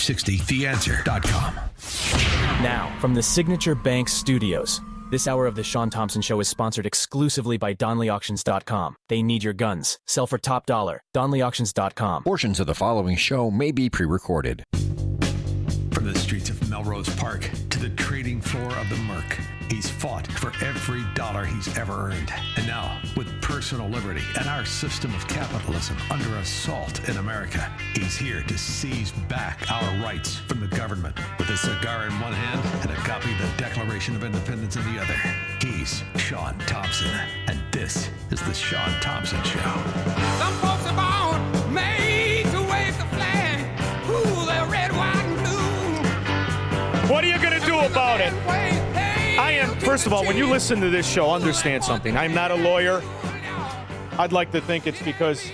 560theanswer.com. Now, from the Signature Bank Studios, this hour of the Shaun Thompson Show is sponsored exclusively by DonleyAuctions.com. They need your guns. Sell for top dollar. DonleyAuctions.com. Portions of the following show may be pre-recorded. From the streets of Melrose Park to the trading floor of the Merc, he's fought for every dollar he's ever earned. And now, with personal liberty and our system of capitalism under assault in America, he's here to seize back our rights from the government. With a cigar in one hand and a copy of the Declaration of Independence in the other, he's Shaun Thompson. And this is the Shaun Thompson Show. Some folks are born made to wave the flag. Ooh, they're red, white, and blue. What are you going to do about it? First of all, when you listen to this show, understand something. I'm not a lawyer. I'd like to think it's because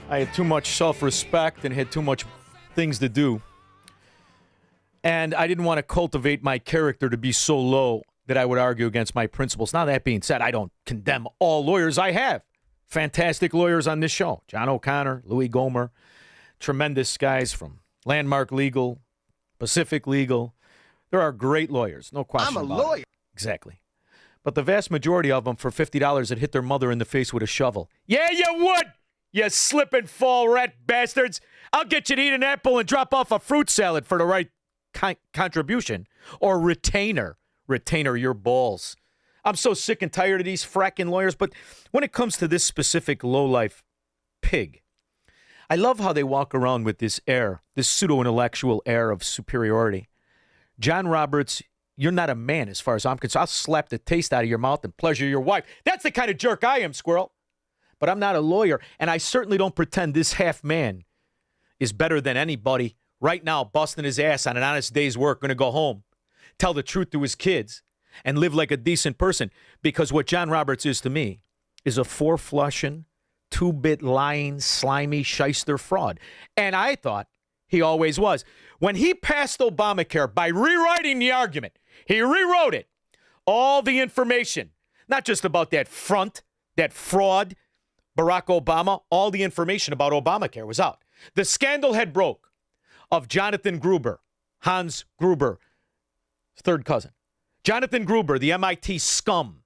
I had too much self-respect and had too much things to do. And I didn't want to cultivate my character to be so low that I would argue against my principles. Now, that being said, I don't condemn all lawyers. I have fantastic lawyers on this show. John O'Connor, Louis Gomer, tremendous guys from Landmark Legal, Pacific Legal. There are great lawyers, no question about it. I'm a lawyer. Exactly. But the vast majority of them, for $50, had hit their mother in the face with a shovel. Yeah, you would, you slip and fall rat bastards. I'll get you to eat an apple and drop off a fruit salad for the right contribution. Or retainer your balls. I'm so sick and tired of these fracking lawyers, but when it comes to this specific lowlife pig, I love how they walk around with this air, this pseudo-intellectual air of superiority. John Roberts, you're not a man as far as I'm concerned. I'll slap the taste out of your mouth and pleasure your wife. That's the kind of jerk I am, squirrel. But I'm not a lawyer, and I certainly don't pretend this half man is better than anybody right now busting his ass on an honest day's work, going to go home, tell the truth to his kids, and live like a decent person. Because what John Roberts is to me is a four-flushing, two-bit lying, slimy shyster fraud. And I thought he always was. When he passed Obamacare by rewriting the argument, he rewrote it. All the information, not just about that front, that fraud, Barack Obama, all the information about Obamacare was out. The scandal had broke of Jonathan Gruber, Hans Gruber, third cousin. Jonathan Gruber, the MIT scum,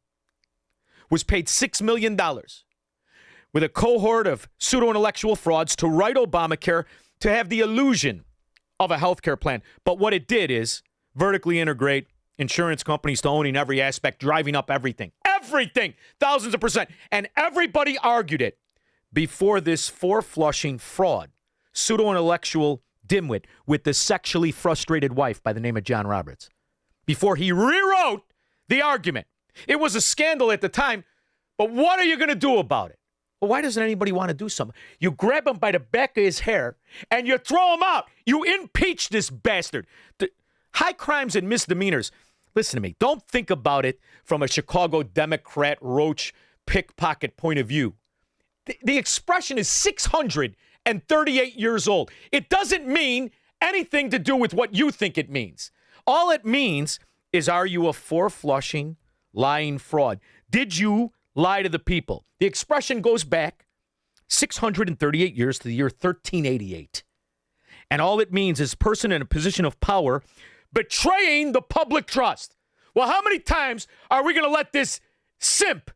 was paid $6 million with a cohort of pseudo-intellectual frauds to write Obamacare to have the illusion of a health care plan. But what it did is vertically integrate insurance companies to owning every aspect, driving up everything. Everything! Thousands of %. And everybody argued it before this four-flushing fraud, pseudo-intellectual dimwit with the sexually frustrated wife by the name of John Roberts. Before he rewrote the argument. It was a scandal at the time, but what are you going to do about it? Well, why doesn't anybody want to do something? You grab him by the back of his hair and you throw him out. You impeach this bastard. High crimes and misdemeanors. Listen to me. Don't think about it from a Chicago Democrat roach pickpocket point of view. The expression is 638 years old. It doesn't mean anything to do with what you think it means. All it means is, are you a four-flushing, lying fraud? Did you lie to the people? The expression goes back 638 years to the year 1388. And all it means is person in a position of power betraying the public trust. Well, how many times are we going to let this simp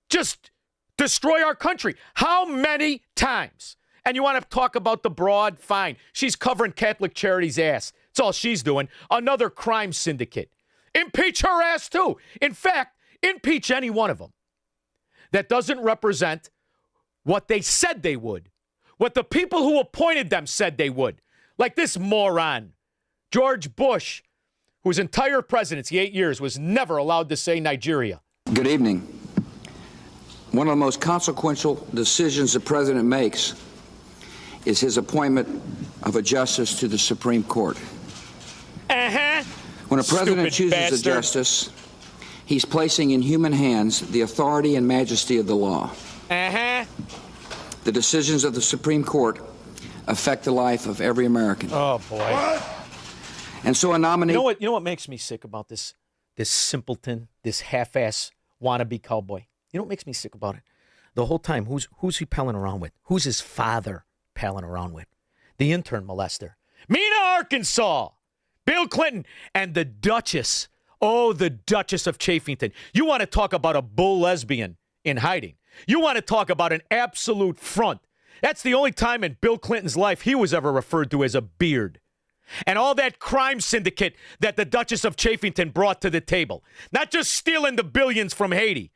just destroy our country? How many times? And you want to talk about the broad? Fine. She's covering Catholic Charity's ass. That's all she's doing. Another crime syndicate. Impeach her ass too. In fact, impeach any one of them that doesn't represent what they said they would, what the people who appointed them said they would. Like this moron, George Bush, whose entire presidency, 8 years, was never allowed to say Nigeria. Good evening. One of the most consequential decisions the president makes is his appointment of a justice to the Supreme Court. When a president chooses a justice, he's placing in human hands the authority and majesty of the law. The decisions of the Supreme Court affect the life of every American. Oh, boy. What? And so a nominee... You know what makes me sick about this simpleton, this half-ass wannabe cowboy? You know what makes me sick about it? The whole time, who's he palling around with? Who's his father palling around with? The intern molester. Mena, Arkansas. Bill Clinton and the Duchess. Oh, the Duchess of Chafington. You want to talk about a bull lesbian in hiding. You want to talk about an absolute front. That's the only time in Bill Clinton's life he was ever referred to as a beard. And all that crime syndicate that the Duchess of Chafington brought to the table. Not just stealing the billions from Haiti.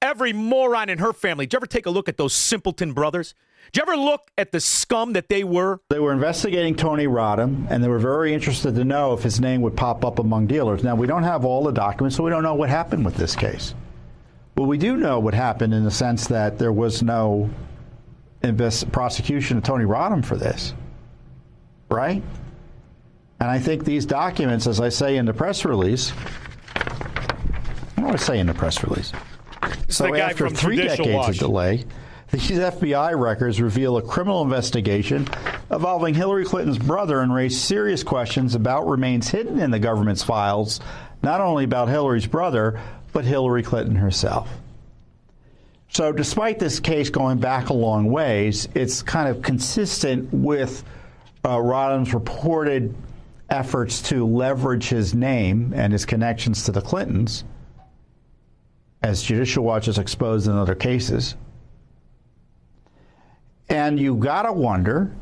Every moron in her family. Did you ever take a look at those simpleton brothers? Did you ever look at the scum that they were? They were investigating Tony Rodham, and they were very interested to know if his name would pop up among dealers. Now, we don't have all the documents, so we don't know what happened with this case. But we do know what happened in the sense that there was no prosecution of Tony Rodham for this, right? And I think these documents, as I say in the press release, what do I say in the press release? So after 3 decades of delay, these FBI records reveal a criminal investigation involving Hillary Clinton's brother and raise serious questions about remains hidden in the government's files, not only about Hillary's brother, but Hillary Clinton herself. So despite this case going back a long ways, it's kind of consistent with Rodham's reported efforts to leverage his name and his connections to the Clintons, as Judicial Watch has exposed in other cases. And you got to wonder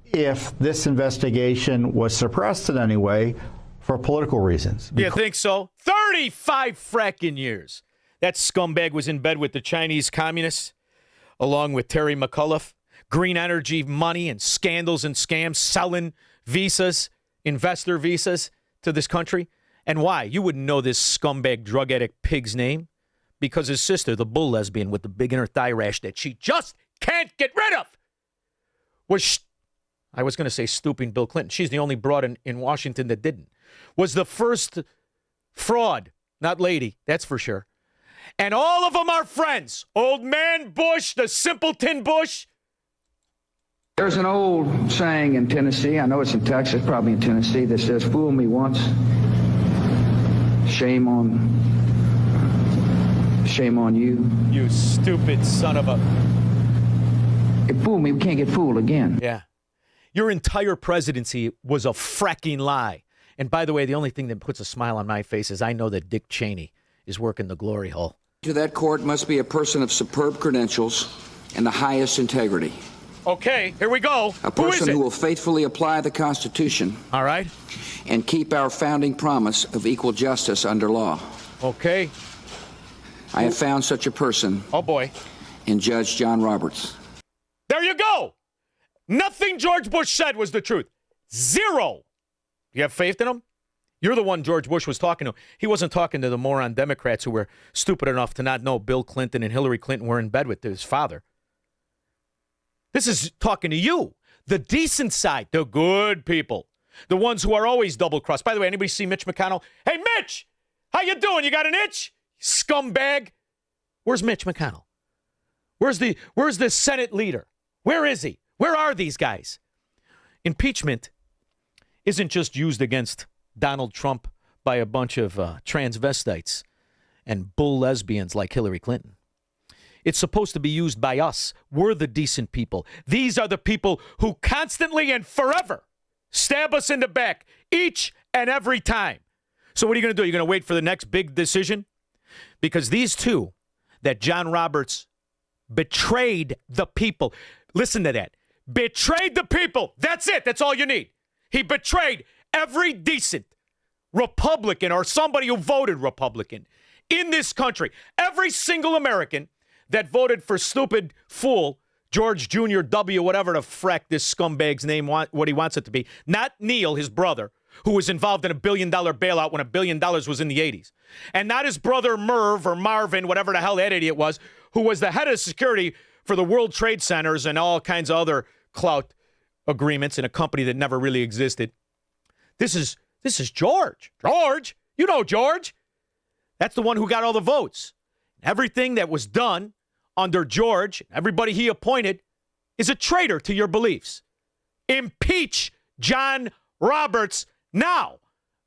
if this investigation was suppressed in any way for political reasons. You think so? 35 fracking years. That scumbag was in bed with the Chinese communists, along with Terry McAuliffe. Green energy money and scandals and scams, selling visas, investor visas to this country. And why? You wouldn't know this scumbag drug addict pig's name. Because his sister, the bull lesbian with the big inner thigh rash that she just can't get rid of, I was going to say stooping Bill Clinton. She's the only broad in Washington that didn't. Was the first fraud, not lady, that's for sure. And all of them are friends. Old man Bush, the simpleton Bush. There's an old saying in Tennessee, I know it's in Texas, probably in Tennessee, that says, fool me once, shame on you. You stupid son of a... It fooled me, we can't get fooled again. Yeah. Your entire presidency was a fracking lie. And by the way, the only thing that puts a smile on my face is I know that Dick Cheney is working the glory hole. To that court must be a person of superb credentials and the highest integrity. Okay, here we go. A person who will faithfully apply the Constitution. All right. And keep our founding promise of equal justice under law. Okay. I have found such a person. Oh, boy. In Judge John Roberts. There you go. Nothing George Bush said was the truth. Zero. You have faith in him? You're the one George Bush was talking to. He wasn't talking to the moron Democrats who were stupid enough to not know Bill Clinton and Hillary Clinton were in bed with his father. This is talking to you, the decent side, the good people, the ones who are always double-crossed. By the way, anybody see Mitch McConnell? Hey, Mitch, how you doing? You got an itch? Scumbag. Where's Mitch McConnell? Where's the Senate leader? Where is he? Where are these guys? Impeachment isn't just used against Donald Trump by a bunch of transvestites and bull lesbians like Hillary Clinton. It's supposed to be used by us. We're the decent people. These are the people who constantly and forever stab us in the back each and every time. So what are you going to do? You're going to wait for the next big decision? Because these two, that John Roberts betrayed the people. Listen to that. Betrayed the people. That's it. That's all you need. He betrayed every decent Republican or somebody who voted Republican in this country. Every single American that voted for stupid fool George Jr. W., whatever the frack this scumbag's name, what he wants it to be. Not Neil, his brother, who was involved in $1 billion bailout when $1 billion was in the 80s. And not his brother Merv or Marvin, whatever the hell that idiot was, who was the head of security for the World Trade Centers and all kinds of other clout agreements in a company that never really existed. This is George. George? You know George. That's the one who got all the votes. Everything that was done under George, everybody he appointed, is a traitor to your beliefs. Impeach John Roberts now.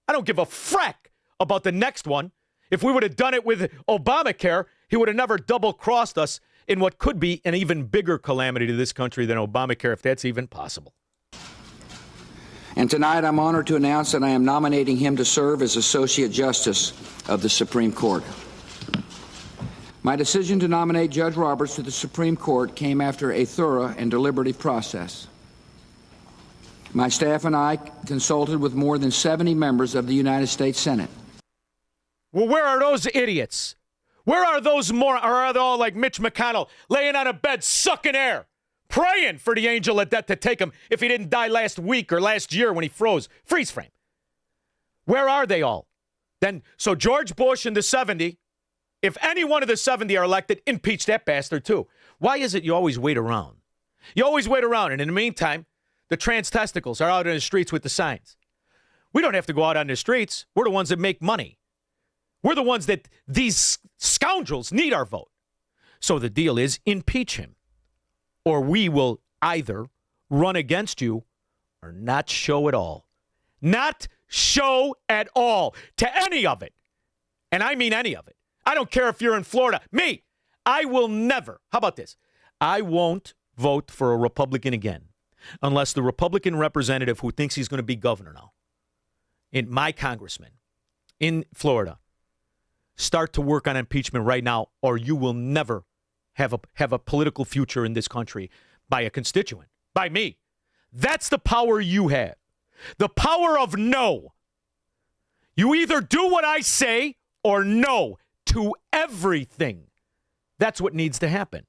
I don't give a frack about the next one. If we would have done it with Obamacare, he would have never double-crossed us in what could be an even bigger calamity to this country than Obamacare, if that's even possible. And tonight I'm honored to announce that I am nominating him to serve as Associate Justice of the Supreme Court. My decision to nominate Judge Roberts to the Supreme Court came after a thorough and deliberative process. My staff and I consulted with more than 70 members of the United States Senate. Well, where are those idiots? Where are those more? Or are they all like Mitch McConnell, laying on a bed, sucking air, praying for the angel of death to take him if he didn't die last week or last year when he froze? Freeze frame. Where are they all? Then, so George Bush in the 70, if any one of the 70 are elected, impeach that bastard too. Why is it you always wait around? You always wait around, and in the meantime, the trans testicles are out in the streets with the signs. We don't have to go out on the streets. We're the ones that make money. We're the ones that these scoundrels need our vote. So the deal is impeach him, or we will either run against you or not show at all. Not show at all to any of it. And I mean any of it. I don't care if you're in Florida. Me, I will never. How about this? I won't vote for a Republican again unless the Republican representative who thinks he's going to be governor now, my congressman in Florida, start to work on impeachment right now, or you will never have a political future in this country by a constituent, by me. That's the power you have. The power of no. You either do what I say or no to everything. That's what needs to happen.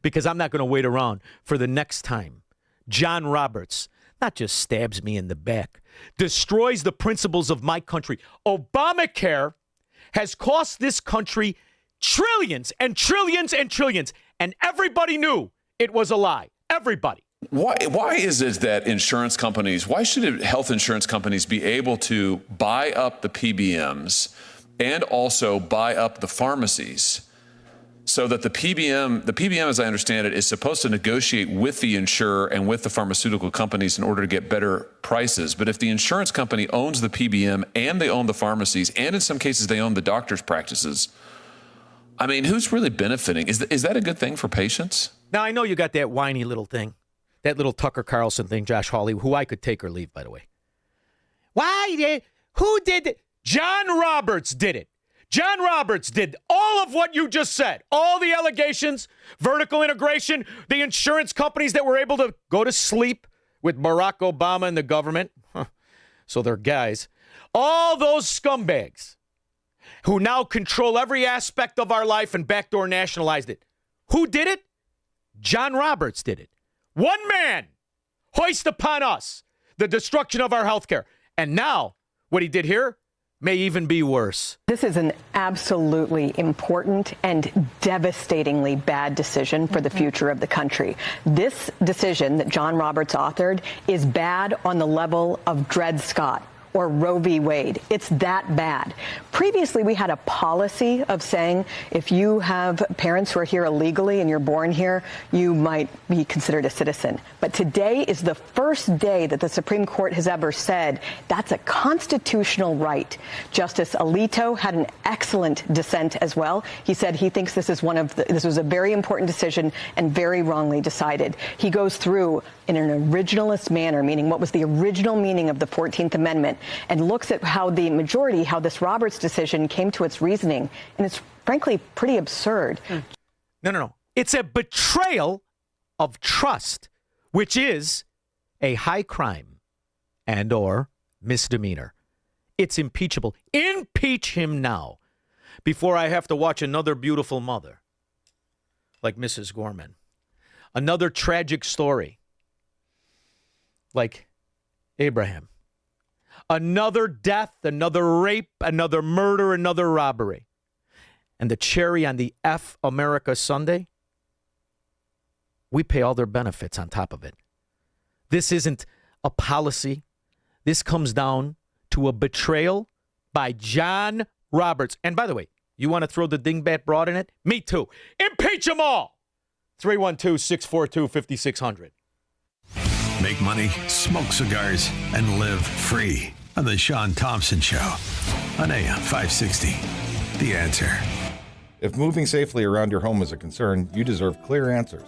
Because I'm not going to wait around for the next time John Roberts not just stabs me in the back, destroys the principles of my country. Obamacare has cost this country trillions and trillions and trillions, and everybody knew it was a lie. Everybody. Why is it that insurance companies, why should health insurance companies be able to buy up the PBMs and also buy up the pharmacies so that the PBM, as I understand it, is supposed to negotiate with the insurer and with the pharmaceutical companies in order to get better prices. But if the insurance company owns the PBM and they own the pharmacies, and in some cases they own the doctor's practices, I mean, who's really benefiting? Is that a good thing for patients? Now, I know you got that whiny little thing, that little Tucker Carlson thing, Josh Hawley, who I could take or leave, by the way. Who did it? John Roberts did it. John Roberts did all of what you just said. All the allegations, vertical integration, the insurance companies that were able to go to sleep with Barack Obama and the government. So they're guys. All those scumbags who now control every aspect of our life and backdoor nationalized it. Who did it? John Roberts did it. One man hoist upon us the destruction of our health care. And now what he did here may even be worse. This is an absolutely important and devastatingly bad decision for the future of the country. This decision that John Roberts authored is bad on the level of Dred Scott or Roe v. Wade. It's that bad. Previously, we had a policy of saying if you have parents who are here illegally and you're born here, you might be considered a citizen. But today is the first day that the Supreme Court has ever said that's a constitutional right. Justice Alito had an excellent dissent as well. He said he thinks this was a very important decision and very wrongly decided. He goes through in an originalist manner, meaning what was the original meaning of the 14th Amendment, and looks at how this Roberts decision came to its reasoning. And it's frankly pretty absurd. No. It's a betrayal of trust, which is a high crime and or misdemeanor. It's impeachable. Impeach him now before I have to watch another beautiful mother like Mrs. Gorman. Another tragic story like Abraham. Another death, another rape, another murder, another robbery. And the cherry on the F America Sunday, we pay all their benefits on top of it. This isn't a policy. This comes down to a betrayal by John Roberts. And by the way, you want to throw the dingbat broad in it? Me too. Impeach them all. 312-642-5600. Make money, smoke cigars, and live free on the Shaun Thompson Show on AM 560. The Answer. If moving safely around your home is a concern, you deserve clear answers.